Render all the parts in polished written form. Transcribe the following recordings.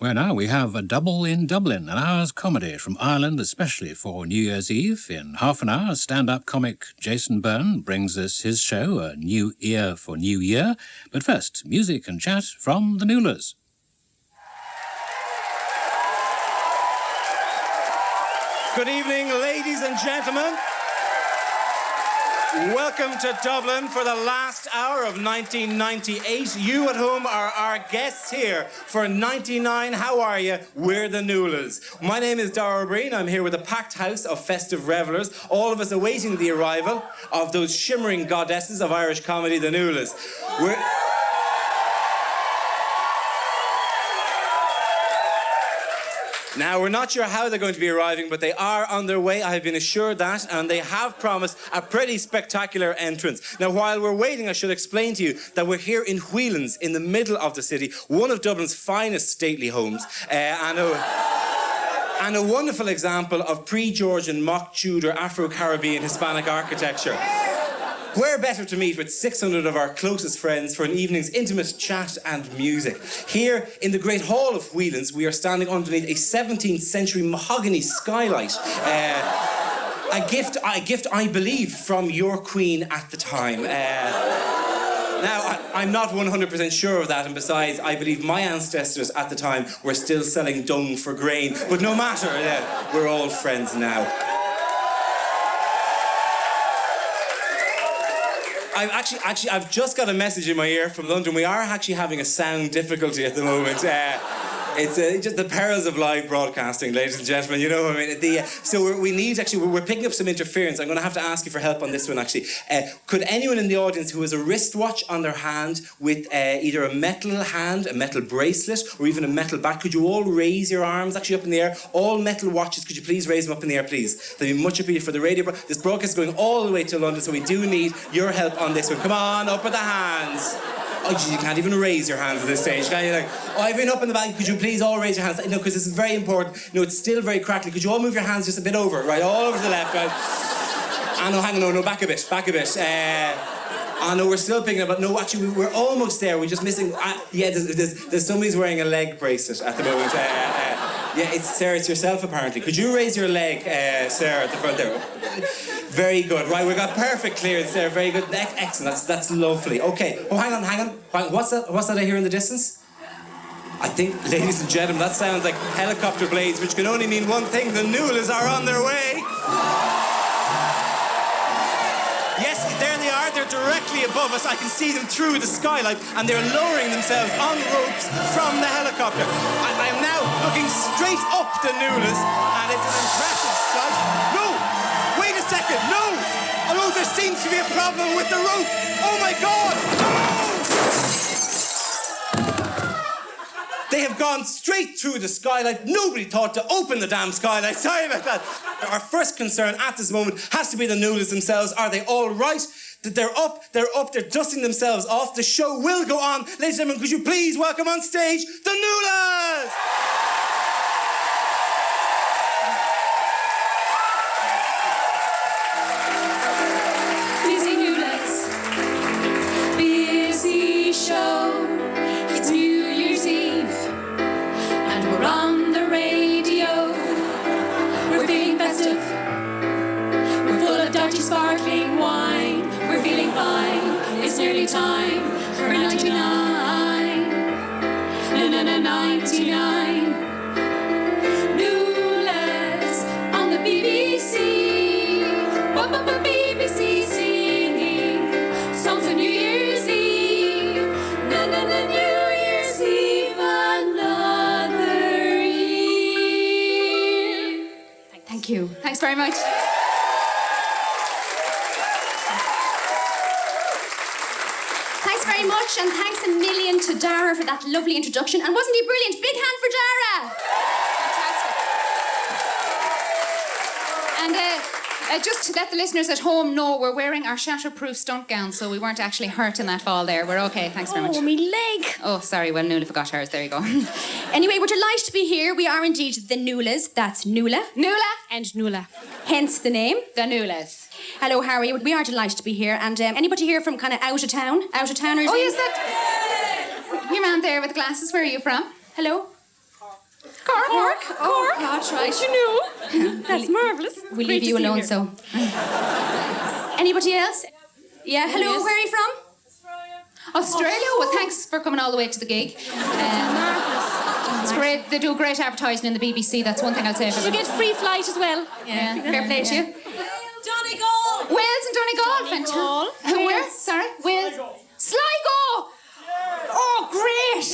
Well, now we have a double in Dublin, an hour's comedy from Ireland, especially for New Year's Eve. In half an hour, stand-up comic Jason Byrne brings us his show, A New Ear for New Year. But first, music and chat from the Nualas. Good evening, ladies and gentlemen. Welcome to Dublin for the last hour of 1998. You at home are our guests here for 99. How are you? We're the Nualas. My name is Dara, Briain. I'm here with a packed house of festive revellers, all of us awaiting the arrival of those shimmering goddesses of Irish comedy, the Nualas. Now, we're not sure how they're going to be arriving, but they are on their way. I have been assured that, and they have promised a pretty spectacular entrance. Now, while we're waiting, I should explain to you that we're here in Whelans, in the middle of the city, one of Dublin's finest stately homes, and a wonderful example of pre-Georgian, mock-Tudor, Afro-Caribbean, Hispanic architecture. Where better to meet with 600 of our closest friends for an evening's intimate chat and music. Here in the Great Hall of Whelans, we are standing underneath a 17th century mahogany skylight. A gift, I believe, from your queen at the time. Now, I'm not 100% sure of that, and besides, I believe my ancestors at the time were still selling dung for grain. But no matter, we're all friends now. I've just got a message in my ear from London. We are actually having a sound difficulty at the moment. It's just the perils of live broadcasting, ladies and gentlemen. You know what I mean? So we're picking up some interference. I'm going to have to ask you for help on this one, actually. Could anyone in the audience who has a wristwatch on their hand with either a metal hand, a metal bracelet, or even a metal bat, could you all raise your arms actually up in the air? All metal watches, could you please raise them up in the air, please? That'd be much appreciated for the radio. This broadcast is going all the way to London, so we do need your help on this one. Come on, up with the hands. Oh, you can't even raise your hands at this stage. Can you? I've been up in the back. Could you please all raise your hands? No, because this is very important. No, it's still very crackly. Could you all move your hands just a bit over, right? All over to the left, right? No, hang on, no, back a bit. No, we're still picking up, but no, actually, we're almost there. We're just missing. There's somebody's wearing a leg bracelet at the moment. It's Sarah, it's yourself apparently. Could you raise your leg, Sarah, at the front there? Very good. Right, we've got perfect clearance there. Very good. Excellent. That's lovely. Okay. Oh, hang on. What's that I hear in the distance? I think, ladies and gentlemen, that sounds like helicopter blades, which can only mean one thing. The Nualas are on their way. Yes, there they are. They're directly above us. I can see them through the skylight, and they're lowering themselves on ropes from the helicopter. I am now looking straight up the Nualas, and it's an impressive sight. No! Wait a second! No! Oh no, there seems to be a problem with the rope! Oh my God! No! They have gone straight through the skylight. Nobody thought to open the damn skylight. Sorry about that. Our first concern at this moment has to be the Nualas themselves. Are they all right? They're up, they're dusting themselves off. The show will go on. Ladies and gentlemen, could you please welcome on stage the Nualas? Busy Nualas, busy show. It's New Year's Eve, and we're on the radio. We're feeling festive. We're full of dirty sparkling wine. We're feeling fine. It's nearly time for 99. 99. Nualas on the BBC. BBC singing songs on New Year's Eve. New Year's Eve, another year. Thank you. Thanks very much. Thanks very much, and thanks a million to Dara for that lovely introduction. And wasn't he brilliant? Big hand for Dara! Fantastic. And just to let the listeners at home know, we're wearing our shatterproof stunt gowns, so we weren't actually hurt in that fall there. We're okay, thanks very much. Oh, me leg! Oh, sorry, well, Nuala forgot hers. There you go. Anyway, we're delighted to be here. We are indeed the Nualas. That's Nuala. Nuala and Nuala. Hence the name. The Nualas. Hello, how are you? We are delighted to be here. And anybody here from kind of out of town? Out of towners? Oh, yes, that... Your man there with the glasses, where are you from? Hello? Cork. Cork. Oh, God, right. You knew. That's marvellous. We'll Great leave you to see alone, here. so. Anybody else? Yeah, hello, Yes. where are you from? Australia? Well, thanks for coming all the way to the gig. It's great. They do great advertising in the BBC. That's one thing I'll say for You them. get free flight as well. Yeah, fair play to you. Donegal! Wales and Donegal. Donegal. Fantastic. Where? Sorry? Wales. Sligo! Oh, great!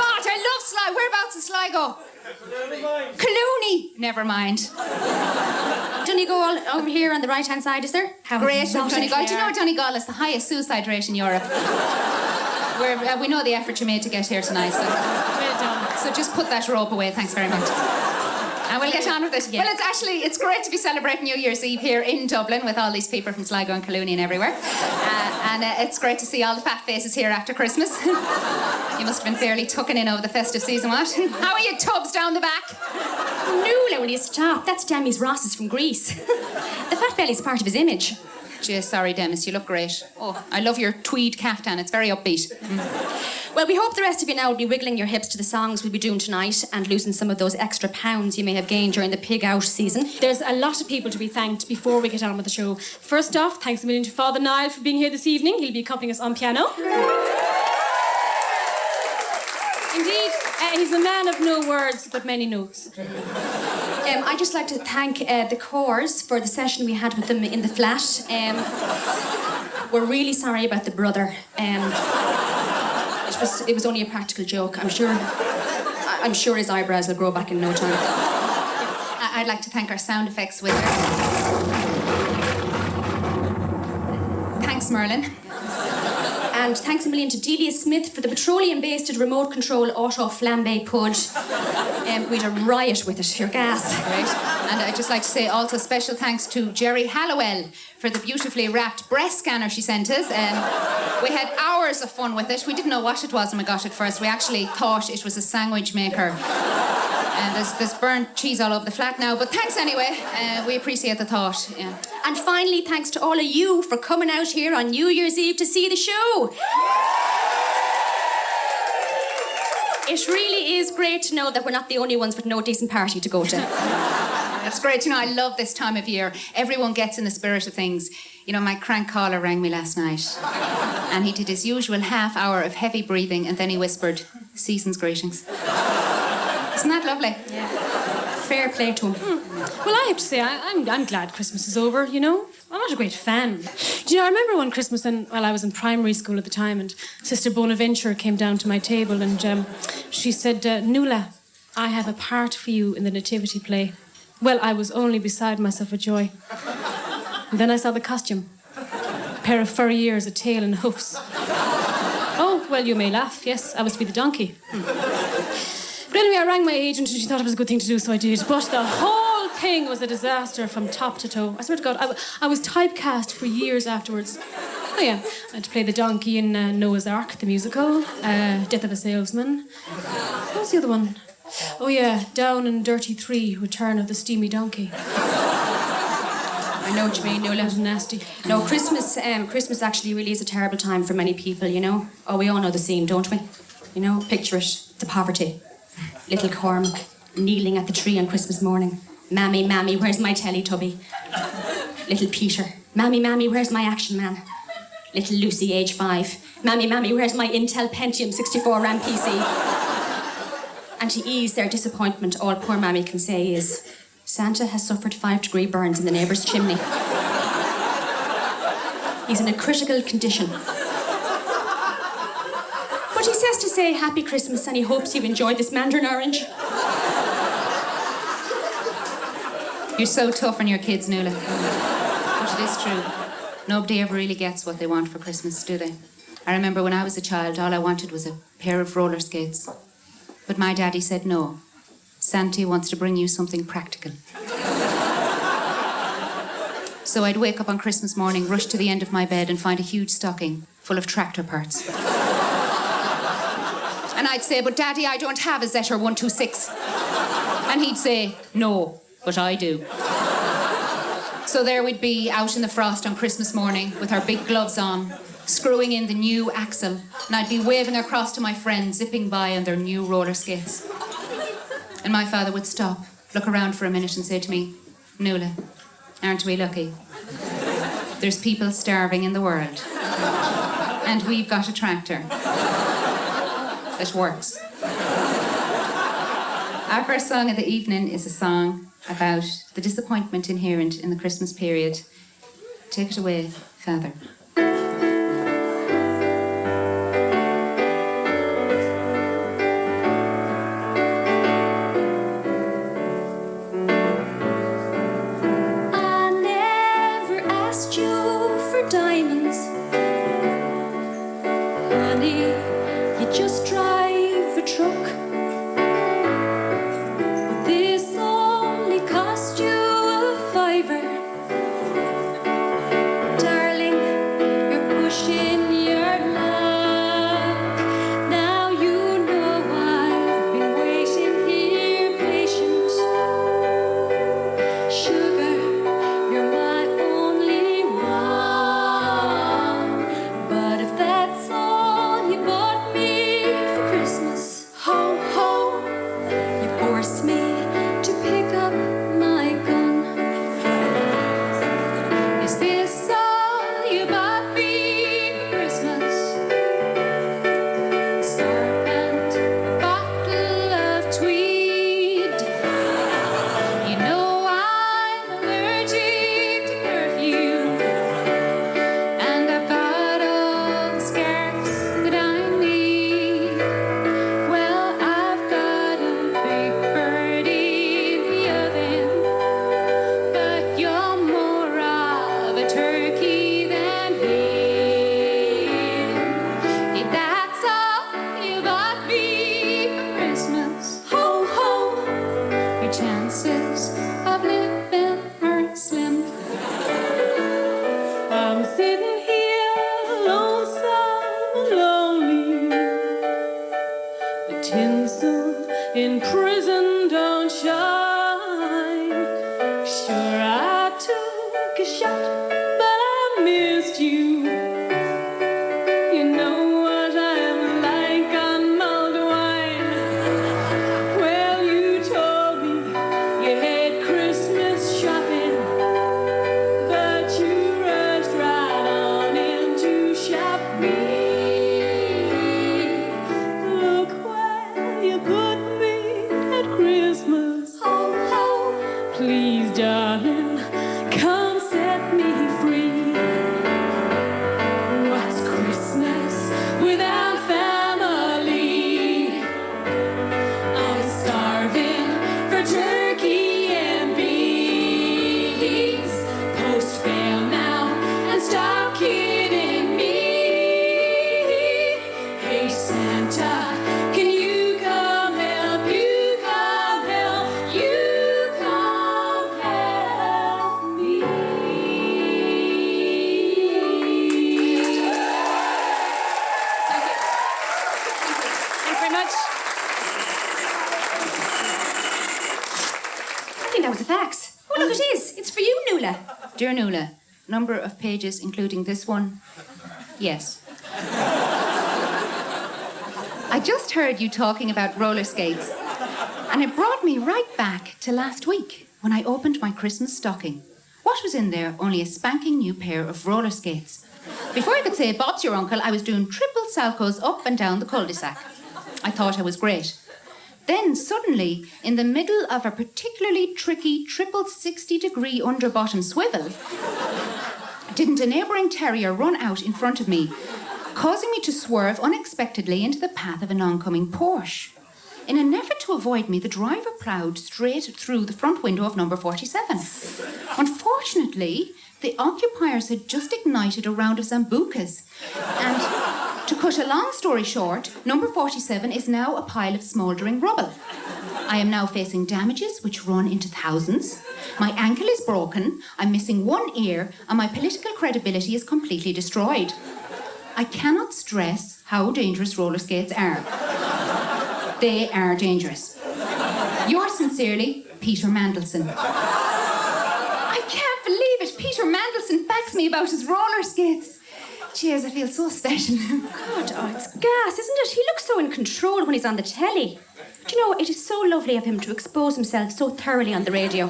God, I love Sligo. Whereabouts in Sligo? Colooney. Never mind. Donegal over here on the right-hand side, is there? Great. Donegal. Do you know Donegal is the highest suicide rate in Europe? We know the effort you made to get here tonight, so. Well done. So just put that rope away. Thanks very much. And we'll get on with it. Yeah. Well, it's great to be celebrating New Year's Eve here in Dublin with all these people from Sligo and Colooney and everywhere. And it's great to see all the fat faces here after Christmas. You must have been fairly tucking in over the festive season, what? How are you, tubs down the back? Nuala, will you stop? That's Dammy's Ross's from Greece. The fat belly's part of his image. Gee, sorry, Demis, you look great. Oh, I love your tweed caftan. It's very upbeat. Well, we hope the rest of you now will be wiggling your hips to the songs we'll be doing tonight and losing some of those extra pounds you may have gained during the pig out season. There's a lot of people to be thanked before we get on with the show. First off, thanks a million to Father Niall for being here this evening. He'll be accompanying us on piano. Indeed, he's a man of no words but many notes. I'd just like to thank the Corrs for the session we had with them in the flat. We're really sorry about the brother. It was only a practical joke. I'm sure his eyebrows will grow back in no time. I'd like to thank our sound effects wizard. Thanks, Merlin. And thanks a million to Delia Smith for the petroleum-based remote control auto flambe pudge. We had a riot with it, your gas. Right. And I'd just like to say also special thanks to Jerry Hallowell for the beautifully wrapped breast scanner she sent us. We had hours of fun with it. We didn't know what it was when we got it first. We actually thought it was a sandwich maker. And there's burnt cheese all over the flat now, but thanks anyway. We appreciate the thought. Yeah. And finally, thanks to all of you for coming out here on New Year's Eve to see the show. It really is great to know that we're not the only ones with no decent party to go to. It's great to know. I love this time of year. Everyone gets in the spirit of things. You know, my crank caller rang me last night and he did his usual half hour of heavy breathing and then he whispered, "Season's greetings." Isn't that lovely? Yeah. Fair play to him. Well, I have to say, I'm glad Christmas is over, you know. I'm not a great fan. Do you know, I remember one Christmas when I was in primary school at the time and Sister Bonaventure came down to my table and she said, "Nuala, I have a part for you in the nativity play." Well, I was only beside myself with joy. And then I saw the costume. A pair of furry ears, a tail and hoofs. Oh, well, you may laugh. Yes, I was to be the donkey. But anyway, I rang my agent and she thought it was a good thing to do, so I did. But the whole thing was a disaster from top to toe. I swear to God, I was typecast for years afterwards. Oh yeah, I had to play the donkey in Noah's Ark, the musical, Death of a Salesman. What was the other one? Oh yeah, Down and Dirty 3, Return of the Steamy Donkey. I know what you mean, Nuala. That was nasty. No, Christmas actually really is a terrible time for many people, you know. Oh, we all know the scene, don't we? You know, picture it, the poverty. Little Cormac kneeling at the tree on Christmas morning. "Mammy, Mammy, where's my Teletubby?" Little Peter. "Mammy, Mammy, where's my Action Man?" Little Lucy, age 5. "Mammy, Mammy, where's my Intel Pentium 64 RAM PC?" And to ease their disappointment, all poor Mammy can say is, "Santa has suffered 5-degree burns in the neighbour's chimney. He's in a critical condition. But he says to say Happy Christmas and he hopes you enjoyed this mandarin orange." You're so tough on your kids, Nuala. But it is true. Nobody ever really gets what they want for Christmas, do they? I remember when I was a child, all I wanted was a pair of roller skates. But my daddy said no. Santa wants to bring you something practical. So I'd wake up on Christmas morning, rush to the end of my bed and find a huge stocking full of tractor parts. And I'd say, "But Daddy, I don't have a Zetter 126. And he'd say, "No, but I do." So there we'd be out in the frost on Christmas morning with our big gloves on, screwing in the new axle, and I'd be waving across to my friends zipping by on their new roller skates. And my father would stop, look around for a minute and say to me, Nuala, aren't we lucky? There's people starving in the world. And we've got a tractor that works. Our first song of the evening is a song about the disappointment inherent in the Christmas period. Take it away, Father. Dear Nuala, number of pages including this one? Yes. I just heard you talking about roller skates, and it brought me right back to last week when I opened my Christmas stocking. What was in there? Only a spanking new pair of roller skates. Before I could say, Bob's your uncle, I was doing triple salchos up and down the cul-de-sac. I thought I was great. Then, suddenly, in the middle of a particularly tricky triple 60-degree under-bottom swivel, didn't a neighbouring terrier run out in front of me, causing me to swerve unexpectedly into the path of an oncoming Porsche. In an effort to avoid me, the driver ploughed straight through the front window of number 47. Unfortunately, the occupiers had just ignited a round of Zambucas, and to cut a long story short, number 47 is now a pile of smouldering rubble. I am now facing damages which run into thousands. My ankle is broken, I'm missing one ear, and my political credibility is completely destroyed. I cannot stress how dangerous roller skates are. They are dangerous. Yours sincerely, Peter Mandelson. I can't believe it. Peter Mandelson backs me about his roller skates. Cheers, I feel so special. God, it's gas, isn't it? He looks so in control when he's on the telly. Do you know, it is so lovely of him to expose himself so thoroughly on the radio.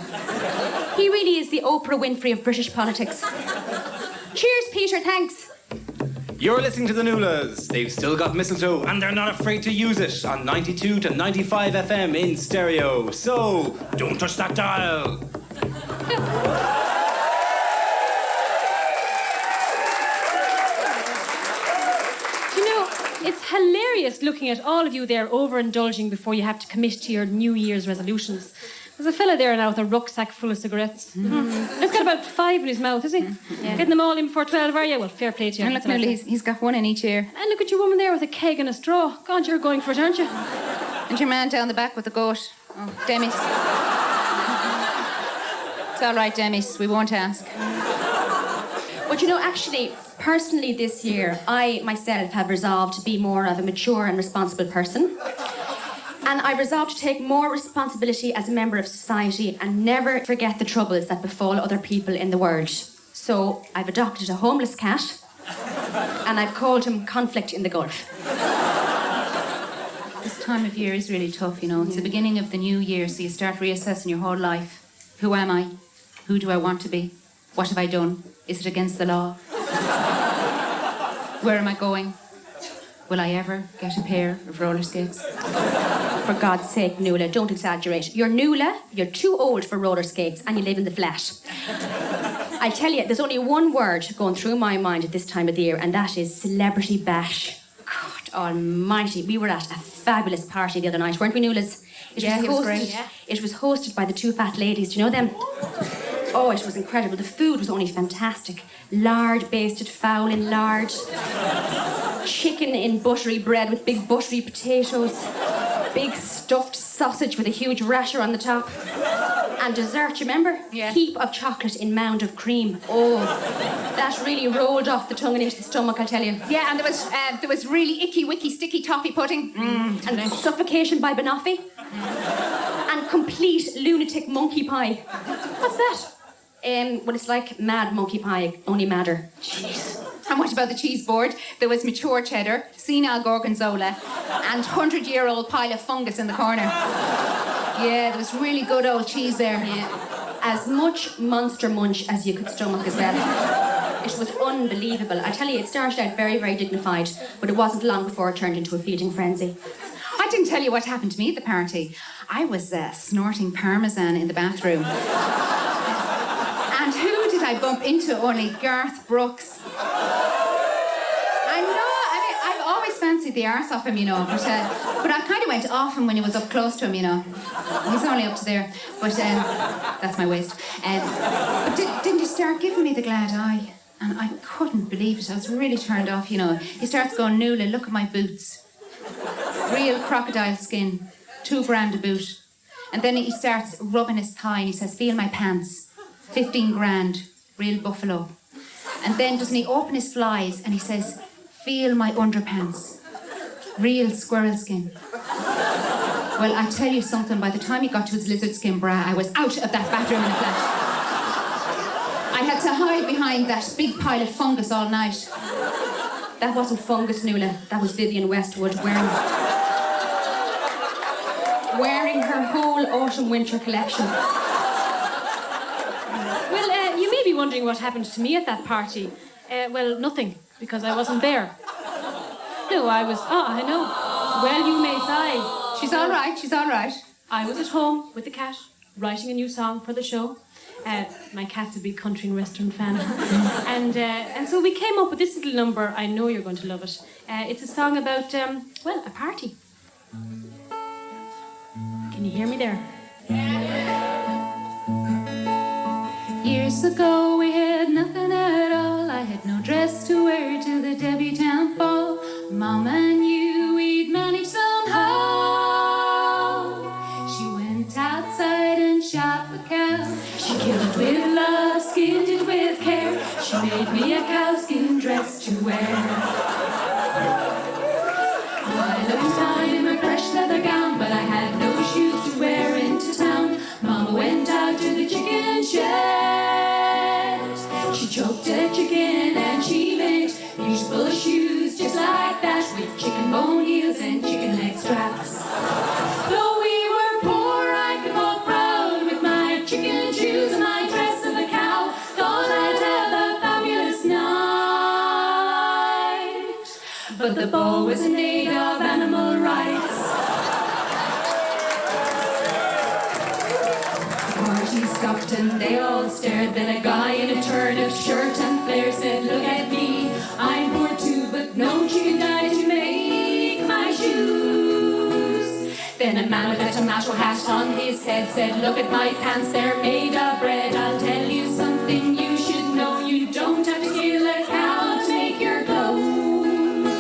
He really is the Oprah Winfrey of British politics. Cheers, Peter, thanks. You're listening to the Nualas. They've still got mistletoe and they're not afraid to use it on 92 to 95 FM in stereo. So, don't touch that dial. It's hilarious looking at all of you there overindulging before you have to commit to your New Year's resolutions. There's a fella there now with a rucksack full of cigarettes. He's got about 5 in his mouth, is he? Yeah. Getting them all in before 12, are you? Well, fair play to you. And look, Nuala, he's got one in each ear. And look at your woman there with a keg and a straw. God, you're going for it, aren't you? And your man down the back with the goat. Oh, Demis. It's all right, Demis. We won't ask. But you know, actually, personally this year, I myself have resolved to be more of a mature and responsible person. And I resolved to take more responsibility as a member of society and never forget the troubles that befall other people in the world. So I've adopted a homeless cat and I've called him Conflict in the Gulf. This time of year is really tough, you know. It's the beginning of the new year, so you start reassessing your whole life. Who am I? Who do I want to be? What have I done? Is it against the law? Where am I going? Will I ever get a pair of roller skates? For God's sake, Nuala, don't exaggerate. You're Nuala, you're too old for roller skates, and you live in the flat. I tell you, there's only one word going through my mind at this time of the year, and that is celebrity bash. God almighty, we were at a fabulous party the other night, weren't we, Nualas? It was great. Yeah. It was hosted by the two fat ladies. Do you know them? Oh, it was incredible. The food was only fantastic. Lard basted fowl in lard. Chicken in buttery bread with big buttery potatoes. Big stuffed sausage with a huge rasher on the top. And dessert, you remember? Yeah. Heap of chocolate in mound of cream. Oh, that really rolled off the tongue and into the stomach, I'll tell you. Yeah, and there was really icky, wicky, sticky toffee pudding. And suffocation by banoffee. And complete lunatic monkey pie. What's that? Well, it's like mad monkey pie, only madder. Jeez. And what about the cheese board? There was mature cheddar, senile gorgonzola, and 100-year-old pile of fungus in the corner. Yeah, there was really good old cheese there. Yeah. As much monster munch as you could stomach as well. It was unbelievable. I tell you, it started out very, very dignified, but it wasn't long before it turned into a feeding frenzy. I didn't tell you what happened to me at the party. I was snorting parmesan in the bathroom. And who did I bump into? Only Garth Brooks. I know, I've always fancied the arse off him, you know, but I kind of went off him when he was up close to him, you know. He's only up to there, but that's my waist. But didn't you start giving me the glad eye? And I couldn't believe it. I was really turned off, you know. He starts going, Nuala, look at my boots. Real crocodile skin, $2,000 a boot. And then he starts rubbing his thigh and he says, feel my pants, $15,000, real buffalo. And then doesn't he open his flies and he says, feel my underpants, real squirrel skin. Well, I tell you something, by the time he got to his lizard skin bra, I was out of that bathroom in a flash. I had to hide behind that big pile of fungus all night. That wasn't fungus, Nuala. That was Vivienne Westwood wearing her whole autumn-winter collection. Well, you may be wondering what happened to me at that party. Well, nothing, because I wasn't there. No, I was... Oh, I know. Well, you may sigh. She's all right, she's all right. I was at home with the cat, writing a new song for the show. My cat's a big country and western fan. And so we came up with this little number. I know you're going to love it. It's a song about, a party. Can you hear me there? Years ago we had nothing at all. I had no dress to wear to the debutante ball. Mama and you, we'd manage somehow. She went outside and shot the cow. She killed it with love, skinned it with care. She made me a cowskin dress to wear. I looked fine in my fresh leather gown, but I had no shoes to wear into town. Mama went out to the chicken shed. She choked a chicken and she made huge always in aid of animal rights. The party stopped and they all stared. Then a guy in a turnip shirt and flare said, look at me, I'm poor too, but no chicken died to make my shoes. Then a man with a tomato hat on his head said, look at my pants, they're made of bread. I'll tell you something you should know, you don't have to kill a cow to make your clothes.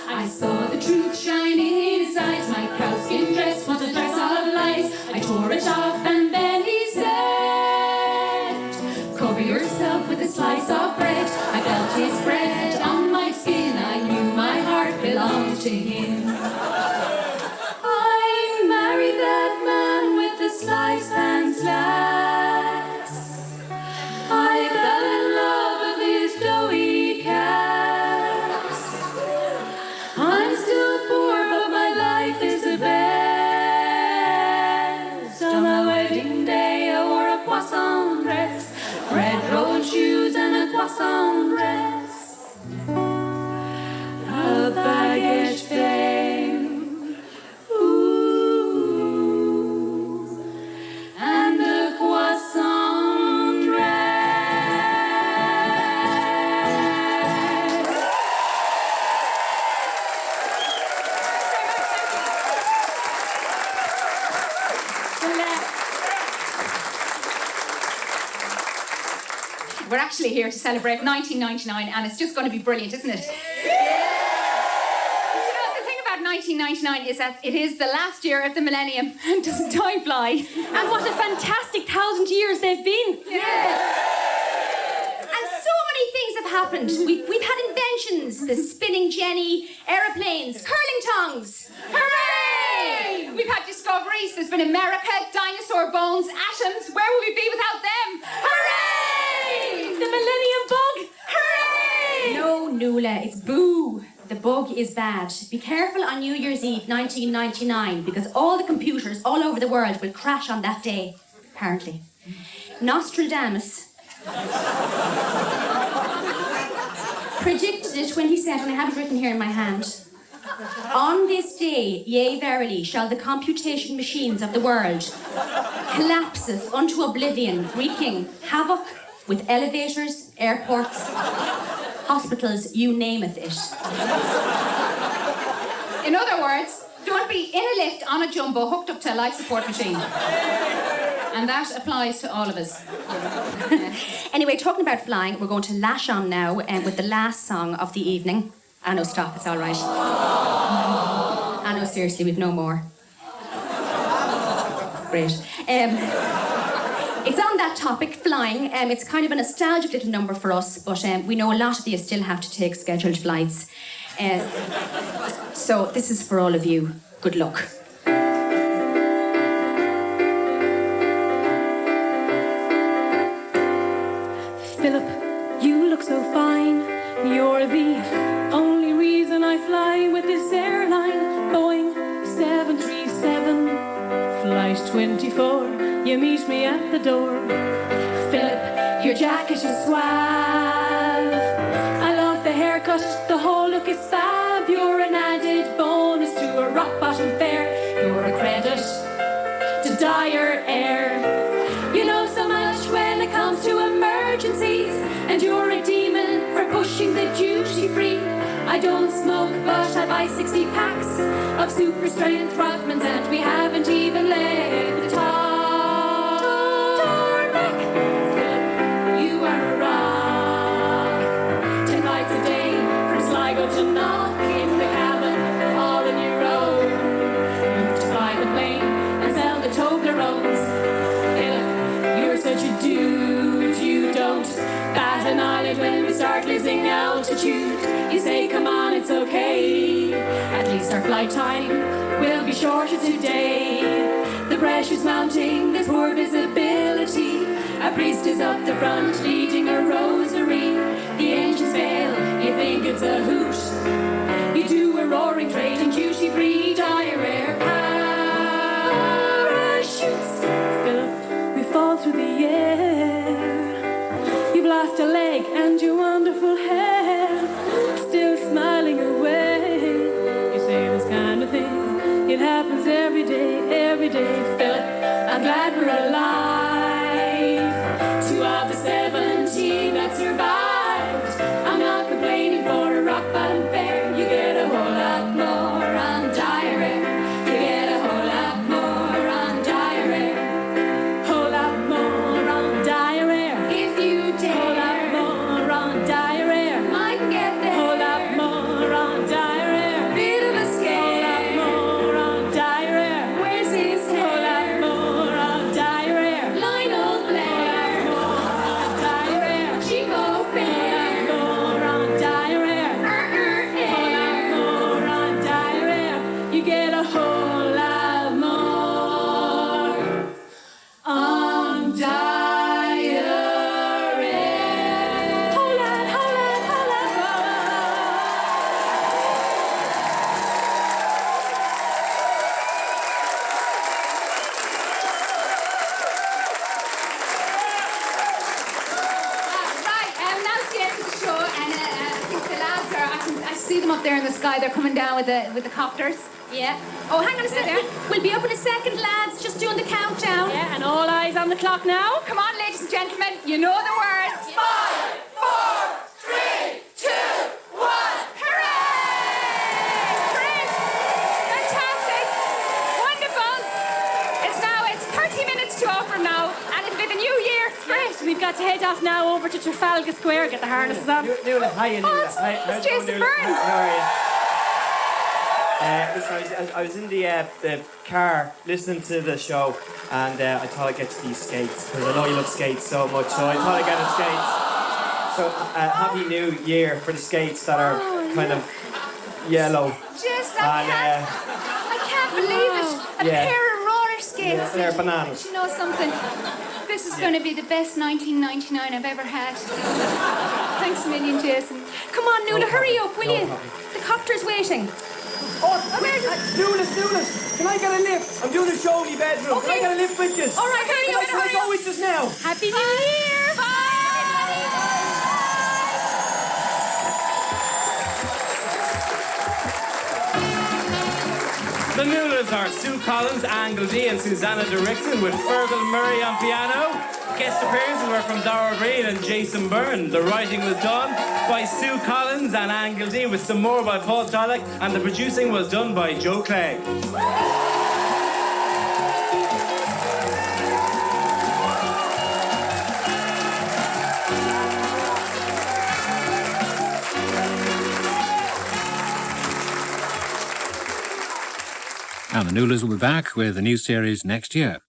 I saw the truth shine in his eyes, my cowskin dress was a dress of lies. I tore it off and then he said, cover yourself with a slice of bread. I felt his bread on my skin, I knew my heart belonged to him. I married that man with the slice pants lass. I fell in love with his doughy cast. I'm still poor, but my life is the best. On my wedding day, I wore a poisson dress, red rolled shoes and a poisson dress, a baguette flame, ooh, and a poisson dress. We're actually here to celebrate 1999, and it's just going to be brilliant, isn't it? You know, the thing about 1999 is that it is the last year of the millennium, and doesn't time fly? And what a fantastic 1,000 years they've been. And so many things have happened. We've had inventions, the spinning jenny, aeroplanes, curling tongs. Hooray! We've had discoveries. There's been America, dinosaur bones, atoms. Where would we be without them? Hooray! The Millennium Bug. Hooray! No, Nuala, it's boo. The bug is bad. Be careful on New Year's Eve 1999 because all the computers all over the world will crash on that day, apparently. Nostradamus predicted it when he said, and I have it written here in my hand, on this day, yea verily, shall the computation machines of the world collapseth unto oblivion, wreaking havoc with elevators, airports, hospitals, you nameth it. In other words, don't be in a lift on a jumbo hooked up to a life support machine. And that applies to all of us. Anyway, talking about flying, we're going to lash on now with the last song of the evening. I know, stop, it's all right. I know, seriously, we've no more. Great. It's on that topic, flying. It's kind of a nostalgic little number for us, but we know a lot of you still have to take scheduled flights. So this is for all of you. Good luck. Philip, you look so fine. You're the only reason I fly with this airline. Boeing 737, flight 24. You meet me at the door. Philip, your jacket is suave. I love the haircut, the whole look is fab. You're an added bonus to a rock-bottom fare. You're a credit to dire air. You know so much when it comes to emergencies, and you're a demon for pushing the duty-free. I don't smoke, but I buy 60 packs of super strength Rothmans, and we haven't even laid the tarmac. You are a rock. 10 nights a day from Sligo to Knock in the cabin, all on your own. You to fly the plane and sell the Toblerones. You're such a dude, you don't bat an eyelid when we start losing altitude. You say, come on, it's okay. At least our flight time will be shorter today. The pressure's mounting, there's poor visibility. A priest is up the front leading a rosary. The engines fail, you think it's a hoot. You do a roaring trade in duty-free dire air parachutes. Philip, we fall through the air. You've lost a leg and your wonderful hair still smiling away. happens every day, Philip. I'm glad we're alive. 2 of the 17 that survived. I'm not complaining for a rock bottom fare. You get a whole lot more on diarrhea. You get a whole lot more on diarrhea. Whole lot more on diarrhea. If you Whole lot dare, more on diarrhea. might get there. Whole lot more on diarrhea. Bit of a Whole lot scare. more on diarrhea. Where's his Whole lot hair? more on diarrhea. Lionel Blair. Diarrhea. Chico Fair. More on diarrhea. Whole lot more on diarrhea. You get a whole lot more on diarrhea. Whole lot, whole lot, whole lot. Right, now it's the end of the show, and I think the lads are. I see them up there in the sky. They're coming down with the copters. Yeah. Oh, hang on a second. We'll be up in a second, lads. Just doing the countdown. Yeah, and all eyes on the clock now. Come on, ladies and gentlemen, you know the words. 5, 4, 3, 2, 1. Hooray! Great! Fantastic! Wonderful! It's 30 minutes to over now, and it'll be the new year. Great! We've got to head off now over to Trafalgar Square, get the harnesses on. Nuala, hiya, Nuala. it's Hi, how's it Jason going, Nuala? Byrne. How are you? Listen, I was in the car listening to the show, and I thought I'd get to these skates because I know you love skates so much. So I thought I'd get the skates. So happy New Year for the skates that are kind of yellow. Just, And I can't believe it. A yeah. pair of roller skates. Yeah, they're bananas. You know something? This is going to be the best 1999 I've ever had. Thanks a million, Jason. Come on, Nuala, hurry up, will No you? problem. The copter's waiting. Nuala, can I get a lift? I'm doing a show in my bedroom. Can I get a lift with you? All right, hurry up, Can I go with you now? Happy New Year! The Nualas are Sue Collins, Angle D, and Susanna Derrickson with Fergal Murray on piano. Guest appearances were from Dara, Briain and Jason Byrne. The writing was done by Sue Collins and Angle D, with some more by Paul Tollick, and the producing was done by Joe Clegg. And the Nualas will be back with a new series next year.